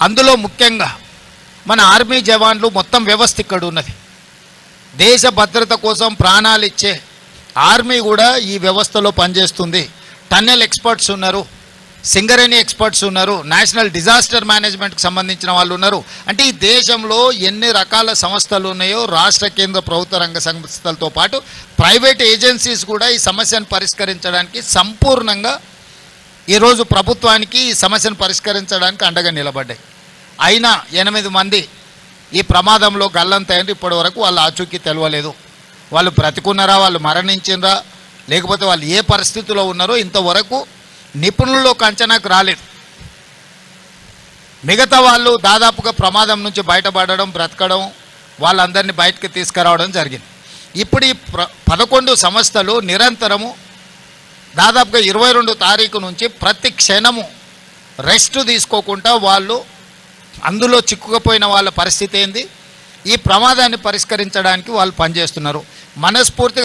అందులో ముఖ్యంగా మన ఆర్మీ జవాన్లు మొత్తం వ్యవస్థ ఇక్కడ ఉన్నది. దేశ భద్రత కోసం ప్రాణాలు ఇచ్చే ఆర్మీ కూడా ఈ వ్యవస్థలో పనిచేస్తుంది. టన్నెల్ ఎక్స్పర్ట్స్ ఉన్నారు, సింగరేణి ఎక్స్పర్ట్స్ ఉన్నారు, నేషనల్ డిజాస్టర్ మేనేజ్మెంట్కి సంబంధించిన వాళ్ళు ఉన్నారు. అంటే ఈ దేశంలో ఎన్ని రకాల సంస్థలు ఉన్నాయో రాష్ట్ర కేంద్ర ప్రభుత్వ రంగ సంస్థలతో పాటు ప్రైవేట్ ఏజెన్సీస్ కూడా ఈ సమస్యను పరిష్కరించడానికి సంపూర్ణంగా ఈరోజు ప్రభుత్వానికి ఈ సమస్యను పరిష్కరించడానికి అండగా నిలబడ్డాయి. అయినా 8 మంది ఈ ప్రమాదంలో గల్లంతైంది. ఇప్పటి వరకు వాళ్ళ ఆచూకీ తెలియలేదు. వాళ్ళు బ్రతికున్నారా, వాళ్ళు మరణించినరా, లేకపోతే వాళ్ళు ఏ పరిస్థితిలో ఉన్నారో ఇంతవరకు నిపుణుల్లోకి అంచనాకు రాలేదు. మిగతా వాళ్ళు దాదాపుగా ప్రమాదం నుంచి బయటపడడం, బ్రతకడం, వాళ్ళందరినీ బయటకు తీసుకురావడం జరిగింది. ఇప్పుడు ఈ 11 సంస్థలు నిరంతరము దాదాపుగా 22 తారీఖు నుంచి ప్రతి క్షణము రెస్ట్ తీసుకోకుండా వాళ్ళు అందులో చిక్కుకుపోయిన వాళ్ళ పరిస్థితి ఏంది, ఈ ప్రమాదాన్ని పరిష్కరించడానికి వాళ్ళు పనిచేస్తున్నారు. మనస్ఫూర్తిగా